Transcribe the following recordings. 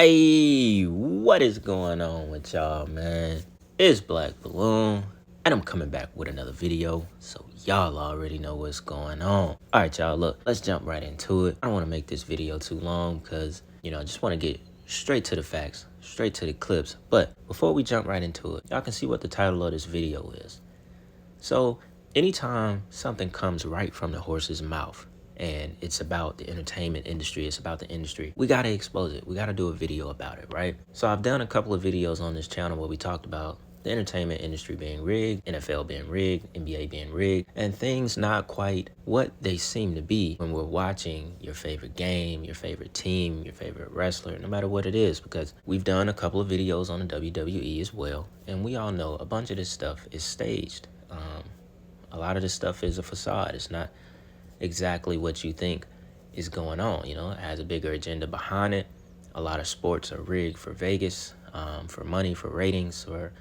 Hey, what is going on with y'all, man? It's Black Balloon, and I'm coming back with another video, so y'all already know what's going on. All right, y'all, look, let's jump right into it. I don't want to make this video too long because, I just want to get straight to the facts, straight to the clips. But before we jump right into it, y'all can see what the title of this video is. So, anytime something comes right from the horse's mouth, and it's about the entertainment industry, it's about the industry, we gotta expose it. We gotta do a video about it, right? So I've done a couple of videos on this channel where we talked about the entertainment industry being rigged, NFL being rigged, NBA being rigged, and things not quite what they seem to be when we're watching your favorite game, your favorite team, your favorite wrestler, no matter what it is, because we've done a couple of videos on the WWE as well, and we all know a bunch of this stuff is staged. A lot of this stuff is a facade. It's not exactly what you think is going on. It has a bigger agenda behind it. A lot of sports are rigged for Vegas, for money, for ratings, for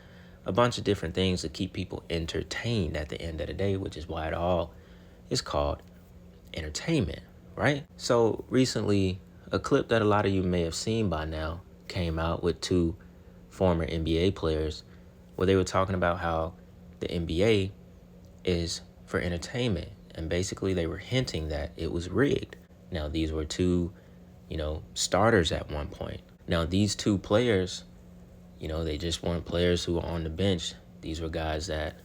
a bunch of different things to keep people entertained at the end of the day, which is why it all is called entertainment, right? So recently, a clip that a lot of you may have seen by now came out with two former NBA players where they were talking about how the NBA is for entertainment. And basically they were hinting that it was rigged. Now, these were two, starters at one point. Now, these two players, they just weren't players who were on the bench. These were guys that,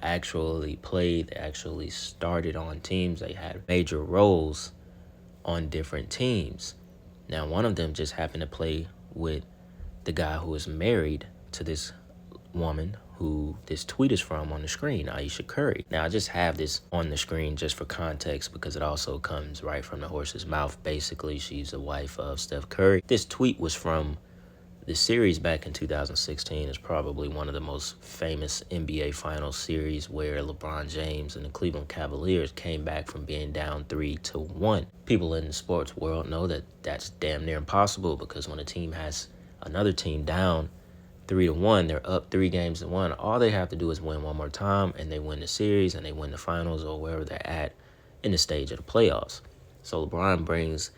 actually played, they actually started on teams. They had major roles on different teams. Now, one of them just happened to play with the guy who was married to this woman who this tweet is from on the screen, Ayesha Curry. Now, I just have this on the screen just for context because it also comes right from the horse's mouth. Basically, she's the wife of Steph Curry. This tweet was from the series back in 2016. It's probably one of the most famous NBA Finals series where LeBron James and the Cleveland Cavaliers came back from being down 3-1. People in the sports world know that that's damn near impossible because when a team has another team down 3-1, they're up 3-1. All they have to do is win one more time, and they win the series, and they win the finals, or wherever they're at in the stage of the playoffs. So LeBron brings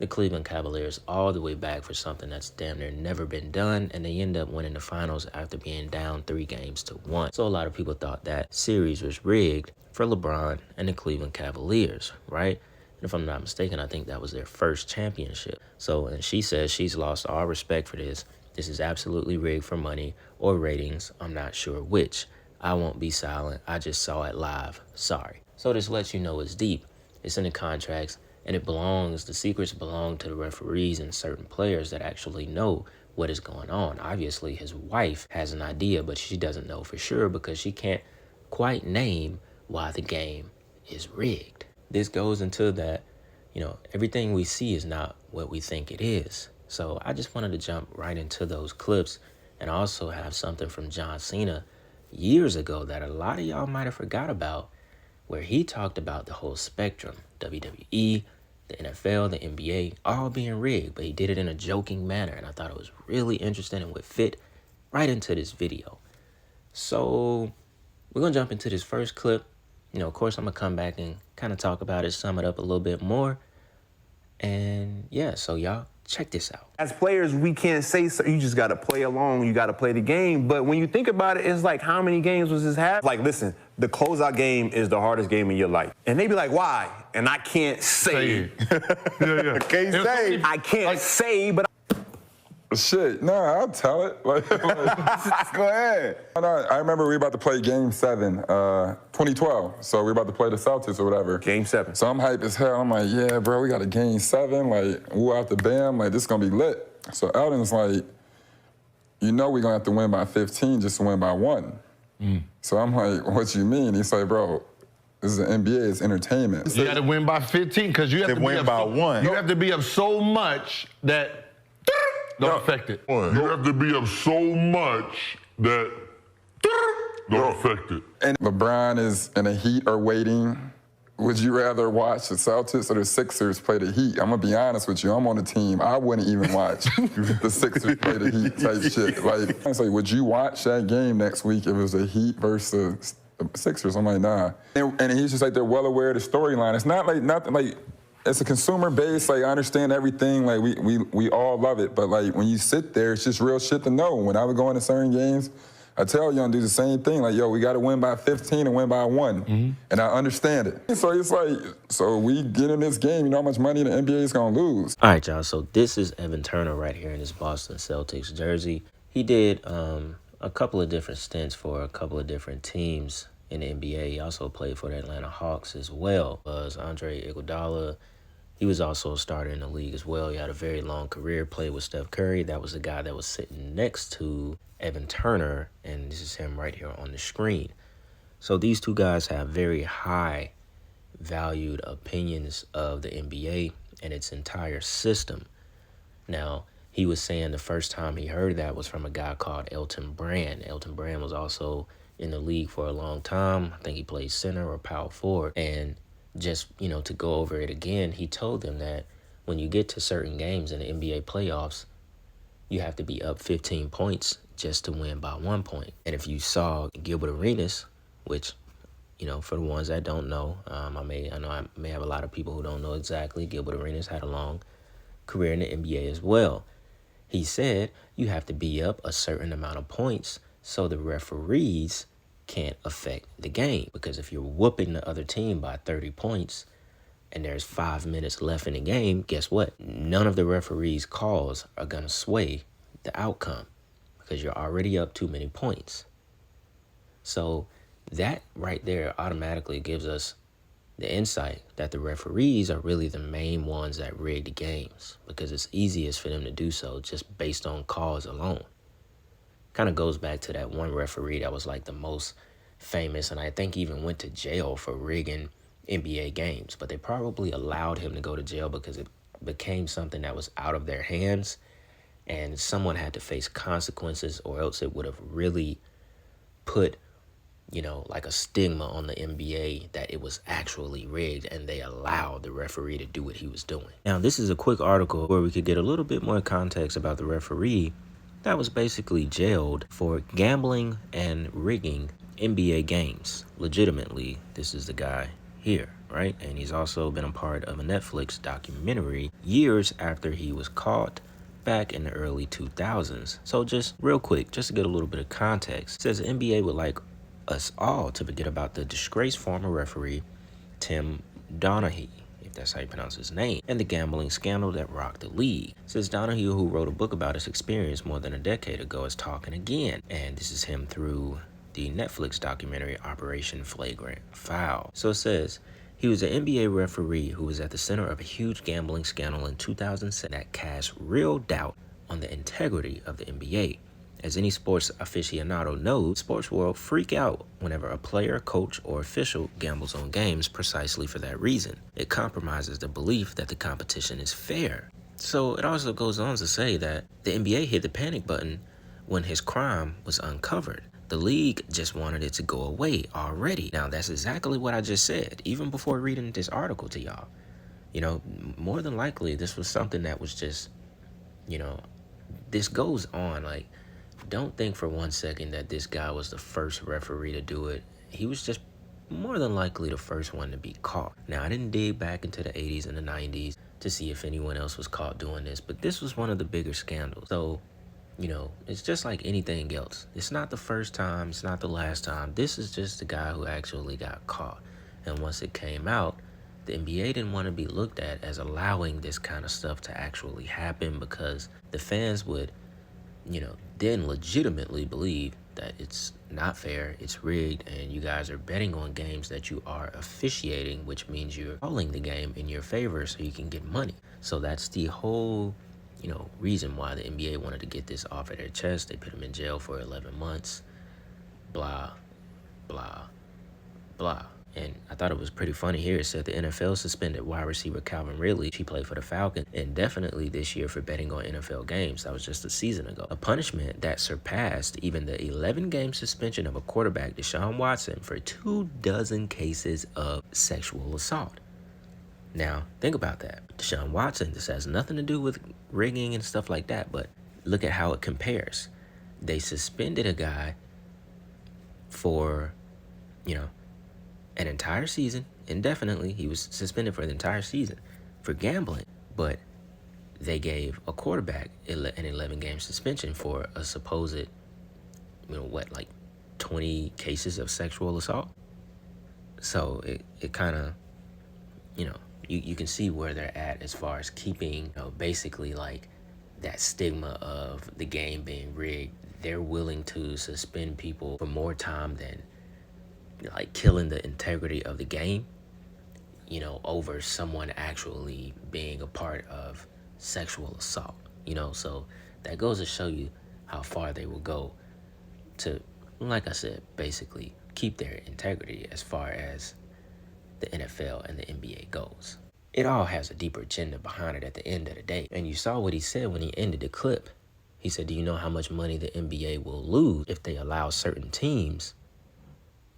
the Cleveland Cavaliers all the way back for something that's damn near never been done, and they end up winning the finals after being down 3-1. So a lot of people thought that series was rigged for LeBron and the Cleveland Cavaliers, right? And if I'm not mistaken, I think that was their first championship. So, and she says she's lost all respect for this. This is absolutely rigged for money or ratings. I'm not sure which. I won't be silent. I just saw it live. Sorry. So this lets you know it's deep. It's in the contracts, and the secrets belong to the referees and certain players that actually know what is going on. Obviously, his wife has an idea, but she doesn't know for sure because she can't quite name why the game is rigged. This goes into that, everything we see is not what we think it is. So I just wanted to jump right into those clips and also have something from Cena years ago that a lot of y'all might have forgot about, where he talked about the whole spectrum, WWE, the NFL, the NBA, all being rigged, but he did it in a joking manner, and I thought it was really interesting and would fit right into this video. So we're going to jump into this first clip. Of course, I'm going to come back and kind of talk about it, sum it up a little bit more. And yeah, so y'all, check this out. As players, we can't say so. You just got to play along. You got to play the game. But when you think about it, it's like, how many games was this half? Like, listen, the closeout game is the hardest game in your life. And they be like, why? And I can't say. Yeah. Can't say. I can't say, but Shit, nah, I'll tell it. Go ahead. I remember we were about to play Game 7, 2012. So we were about to play the Celtics or whatever. Game 7. So I'm hype as hell. I'm like, yeah, bro, we got a Game 7. Like, woo out the bam. Like, this is going to be lit. So Eldon's like, we're going to have to win by 15 just to win by 1. So I'm like, what you mean? He's like, bro, this is the NBA, it's entertainment. You got to win by 15 because you have to win by 1. You have to be up so much that don't affect it. You have to be up so much that don't affect it. And LeBron is in the Heat or waiting. Would you rather watch the Celtics or the Sixers play the Heat? I'm going to be honest with you. I'm on the team. I wouldn't even watch the Sixers play the Heat type shit. Like, I say, would you watch that game next week if it was the Heat versus the Sixers? I'm like, nah. And he's just like, they're well aware of the storyline. It's not like nothing like it's a consumer base. Like, I understand everything. Like, we all love it. But, like, when you sit there, it's just real shit to know. When I would go into certain games, I tell young dudes the same thing. Like, yo, we got to win by 15 and win by 1. And I understand it. So it's like, so we get in this game, you know how much money the NBA is going to lose. All right, y'all. So this is Evan Turner right here in his Boston Celtics jersey. He did a couple of different stints for a couple of different teams in the NBA. He also played for the Atlanta Hawks as well. Was Andre Iguodala. He was also a starter in the league as well. He had a very long career, played with Steph Curry. That was the guy that was sitting next to Evan Turner, and this is him right here on the screen. So these two guys have very high valued opinions of the NBA and its entire system. Now, he was saying the first time he heard that was from a guy called Elton Brand. Elton Brand was also in the league for a long time. I think he played center or power forward. And just, you know, to go over it again, he told them that when you get to certain games in the NBA playoffs, you have to be up 15 points just to win by 1 point. And if you saw Gilbert Arenas, which, you know, for the ones that don't know, I know I may have a lot of people who don't know exactly. Gilbert Arenas had a long career in the NBA as well. He said you have to be up a certain amount of points so the referees can't affect the game. Because if you're whooping the other team by 30 points and there's 5 minutes left in the game, guess what? None of the referees' calls are going to sway the outcome because you're already up too many points. So that right there automatically gives us the insight that the referees are really the main ones that rig the games because it's easiest for them to do so just based on calls alone. Kind of goes back to that one referee that was like the most famous and I think even went to jail for rigging NBA games, but they probably allowed him to go to jail because it became something that was out of their hands and someone had to face consequences or else it would have really put, you know, like a stigma on the NBA that it was actually rigged and they allowed the referee to do what he was doing. Now, this is a quick article where we could get a little bit more context about the referee that was basically jailed for gambling and rigging NBA games. Legitimately, this is the guy here, right? And he's also been a part of a Netflix documentary years after he was caught back in the early 2000s. So just real quick, just to get a little bit of context, it says the NBA would like us all to forget about the disgraced former referee Tim Donaghy, if that's how you pronounce his name, and the gambling scandal that rocked the league. It says Donaghy, who wrote a book about his experience more than a decade ago, is talking again. And this is him through the Netflix documentary Operation Flagrant Foul. So it says, he was an NBA referee who was at the center of a huge gambling scandal in 2007 that cast real doubt on the integrity of the NBA. As any sports aficionado knows, sports world freak out whenever a player, coach, or official gambles on games precisely for that reason. It compromises the belief that the competition is fair. So it also goes on to say that the NBA hit the panic button when his crime was uncovered. The league just wanted it to go away already. Now, that's exactly what I just said, even before reading this article to y'all. You know, more than likely, this was something that was just, you know, this goes on. Like, don't think for 1 second that this guy was the first referee to do it. He was just more than likely the first one to be caught. Now, I didn't dig back into the 80s and the 90s to see if anyone else was caught doing this, but this was one of the bigger scandals. So, you know, it's just like anything else. It's not the first time, it's not the last time. This is just the guy who actually got caught. And once it came out, the NBA didn't want to be looked at as allowing this kind of stuff to actually happen because the fans would, you know, then legitimately believe that it's not fair, it's rigged, and you guys are betting on games that you are officiating, which means you're calling the game in your favor so you can get money. So that's the whole, you know, reason why the NBA wanted to get this off of their chest. They put him in jail for 11 months, blah, blah, blah. And I thought it was pretty funny here. It said the NFL suspended wide receiver Calvin Ridley. She played for the Falcons indefinitely this year for betting on NFL games. That was just a season ago. A punishment that surpassed even the 11-game suspension of a quarterback, Deshaun Watson, for 24 cases of sexual assault. Now, think about that. Deshaun Watson, this has nothing to do with rigging and stuff like that, but look at how it compares. They suspended a guy for, you know, an entire season, indefinitely. He was suspended for the entire season for gambling, but they gave a quarterback an 11-game suspension for a supposed, 20 cases of sexual assault. So it kind of, you can see where they're at as far as keeping, basically like that stigma of the game being rigged. They're willing to suspend people for more time than like killing the integrity of the game, over someone actually being a part of sexual assault, so that goes to show you how far they will go to, like I said, basically keep their integrity as far as the NFL and the NBA goes. It all has a deeper agenda behind it at the end of the day. And you saw what he said when he ended the clip. He said, do you know how much money the NBA will lose if they allow certain teams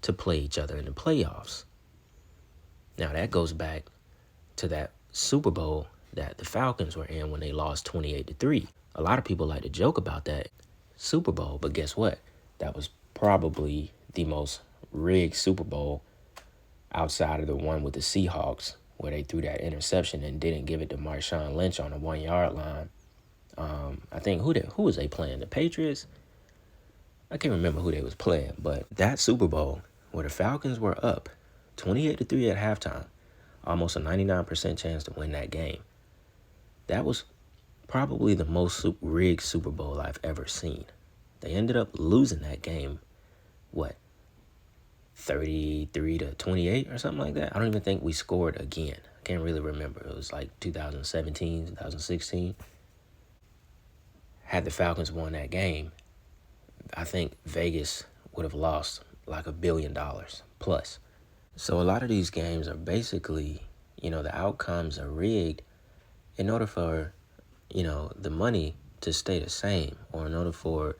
to play each other in the playoffs? Now that goes back to that Super Bowl that the Falcons were in when they lost 28-3. A lot of people like to joke about that Super Bowl, but guess what? That was probably the most rigged Super Bowl outside of the one with the Seahawks, where they threw that interception and didn't give it to Marshawn Lynch on the 1-yard line. I think who was they playing? The Patriots? I can't remember who they was playing, but that Super Bowl where the Falcons were up 28-3 at halftime, almost a 99% chance to win that game. That was probably the most rigged Super Bowl I've ever seen. They ended up losing that game, 33-28 or something like that? I don't even think we scored again. I can't really remember. It was like 2017, 2016. Had the Falcons won that game, I think Vegas would have lost like $1 billion plus. So a lot of these games are basically, the outcomes are rigged in order for, the money to stay the same, or in order for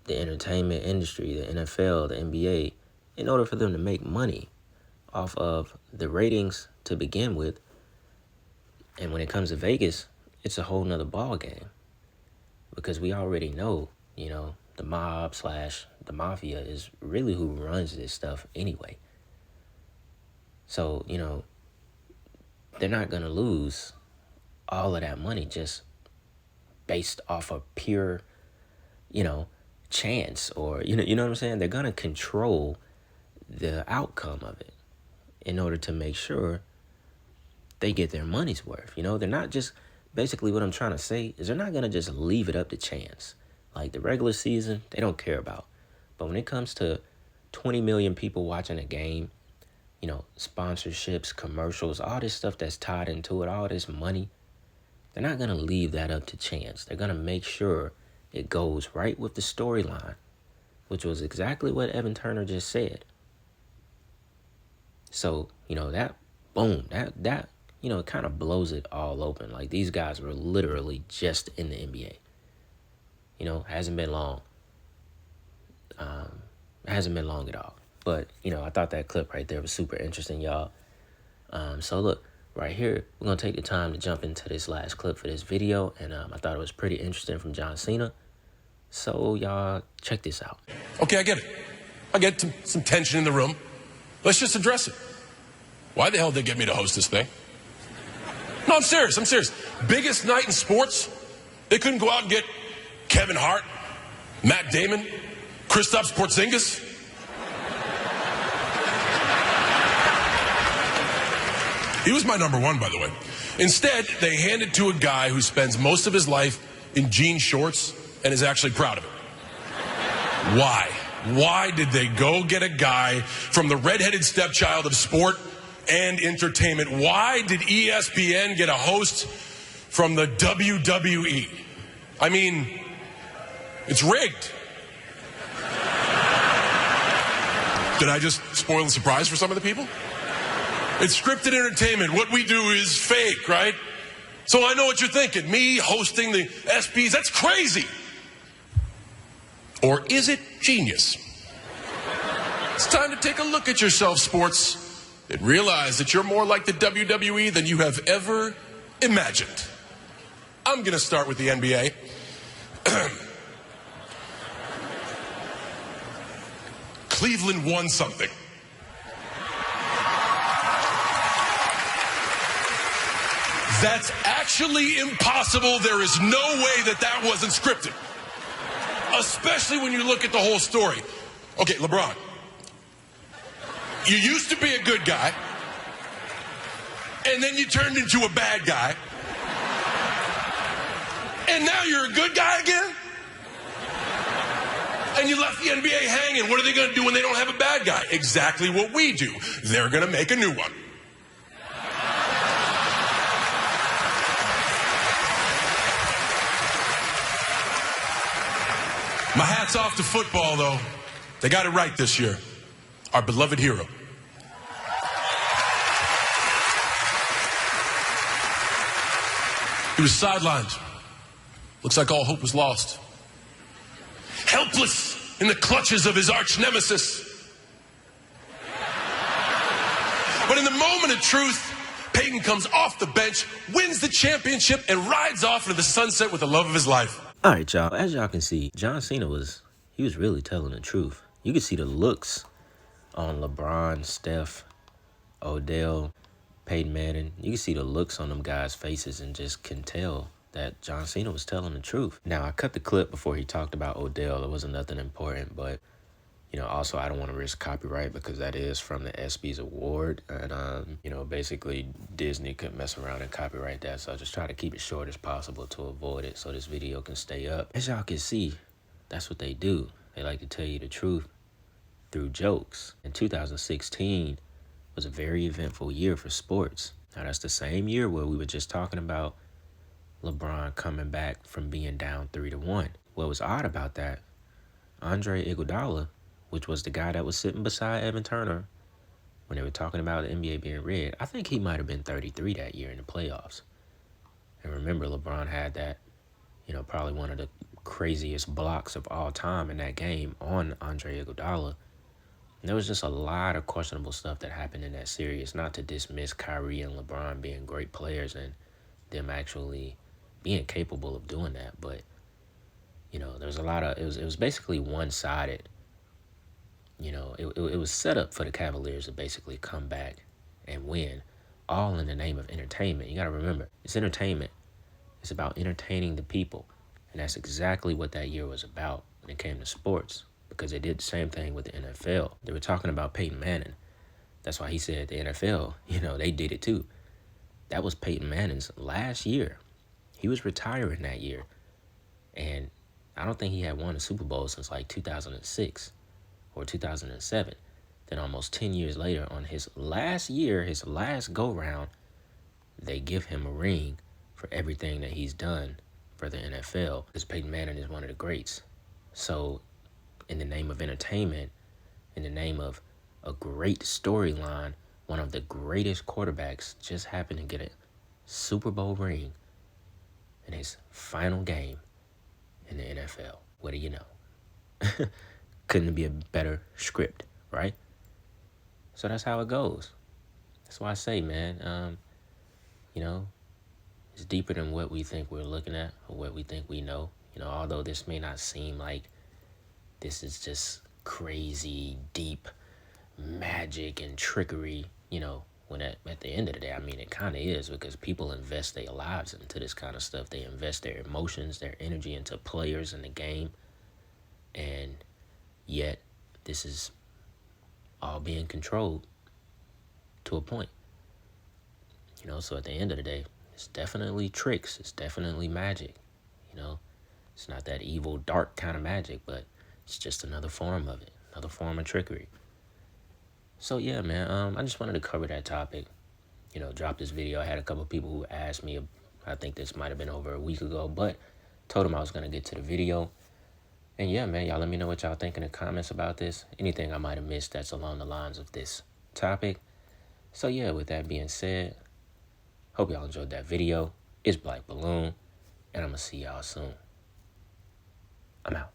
the entertainment industry, the NFL, the NBA, in order for them to make money off of the ratings to begin with. And when it comes to Vegas, it's a whole nother ball game, because we already know, the mob / the mafia is really who runs this stuff anyway. So, they're not going to lose all of that money just based off of pure, chance, or, you know what I'm saying? They're going to control the outcome of it in order to make sure they get their money's worth. They're not just, basically what I'm trying to say is they're not going to just leave it up to chance. Like the regular season, they don't care about. But when it comes to 20 million people watching a game, sponsorships, commercials, all this stuff that's tied into it, all this money, they're not going to leave that up to chance. They're going to make sure it goes right with the storyline, which was exactly what Evan Turner just said. So, that it kind of blows it all open. Like, these guys were literally just in the NBA. Hasn't been long. It hasn't been long at all. But, I thought that clip right there was super interesting, y'all. So look, right here, we're going to take the time to jump into this last clip for this video. And I thought it was pretty interesting from John Cena. So y'all, check this out. Okay, I get it. I get some tension in the room. Let's just address it. Why the hell did they get me to host this thing? No, I'm serious. Biggest night in sports. They couldn't go out and get Kevin Hart, Matt Damon, Kristaps Porzingis. He was my number one, by the way. Instead, they hand it to a guy who spends most of his life in jean shorts and is actually proud of it. Why? Why did they go get a guy from the redheaded stepchild of sport and entertainment? Why did ESPN get a host from the WWE? I mean, it's rigged. Did I just spoil the surprise for some of the people? It's scripted entertainment. What we do is fake, right? So I know what you're thinking. Me hosting the ESPYs, that's crazy. Or is it genius? It's time to take a look at yourself, sports, and realize that you're more like the WWE than you have ever imagined. I'm going to start with the NBA. Cleveland won something. That's actually impossible. There is no way that that wasn't scripted. Especially when you look at the whole story. Okay, LeBron. You used to be a good guy, and then you turned into a bad guy, and now you're a good guy again? And you left the NBA hanging. What are they going to do when they don't have a bad guy? Exactly what we do. They're going to make a new one. My hat's off to football, though. They got it right this year. Our beloved hero. He was sidelined. Looks like all hope was lost. Helpless in the clutches of his arch nemesis. But in the moment of truth, Peyton comes off the bench, wins the championship, and rides off into the sunset with the love of his life. All right, y'all. As y'all can see, John Cena was really telling the truth. You can see the looks on LeBron, Steph, Odell, Peyton Manning. You can see the looks on them guys' faces and just can tell that John Cena was telling the truth. Now, I cut the clip before he talked about Odell. It wasn't nothing important, but, you know, also I don't want to risk copyright because that is from the ESPYs award. And, you know, basically Disney could mess around and copyright that. So I just try to keep it short as possible to avoid it so this video can stay up. As y'all can see, that's what they do. They like to tell you the truth through jokes. And 2016 was a very eventful year for sports. Now, that's the same year where we were just talking about LeBron coming back from being down 3-1. What was odd about that, Andre Iguodala, which was the guy that was sitting beside Evan Turner when they were talking about the NBA being rigged, I think he might have been 33 that year in the playoffs. And remember, LeBron had that, you know, probably one of the craziest blocks of all time in that game on Andre Iguodala. And there was just a lot of questionable stuff that happened in that series, not to dismiss Kyrie and LeBron being great players and them actually being capable of doing that, but you know, there was a lot of it was basically one-sided. You know, it was set up for the Cavaliers to basically come back and win, all in the name of entertainment. You got to remember, it's entertainment. It's about entertaining the people, and that's exactly what that year was about when it came to sports, because they did the same thing with the NFL. They were talking about Peyton Manning. That's why he said the NFL, you know, they did it too. That was Peyton Manning's last year. He was retiring that year. And I don't think he had won a Super Bowl since like 2006 or 2007. Then almost 10 years later, on his last year, his last go-round, they give him a ring for everything that he's done for the NFL, because Peyton Manning is one of the greats. So in the name of entertainment, in the name of a great storyline, one of the greatest quarterbacks just happened to get a Super Bowl ring in his final game in the NFL. What do you know? Couldn't be a better script, right? So that's how it goes. That's why I say, man, you know, it's deeper than what we think we're looking at or what we think we know. You know, although this may not seem like this is just crazy, deep magic and trickery, you know, when at the end of the day, I mean, it kind of is, because people invest their lives into this kind of stuff. They invest their emotions, their energy into players in the game. And yet, this is all being controlled to a point. You know, so at the end of the day, it's definitely tricks. It's definitely magic. You know, it's not that evil, dark kind of magic, but it's just another form of it, another form of trickery. So yeah, man, I just wanted to cover that topic. You know, drop this video. I had a couple of people who asked me, I think this might have been over a week ago, but told them I was going to get to the video. And yeah, man, y'all let me know what y'all think in the comments about this. Anything I might have missed that's along the lines of this topic. So yeah, with that being said, hope y'all enjoyed that video. It's Black Balloon, and I'm going to see y'all soon. I'm out.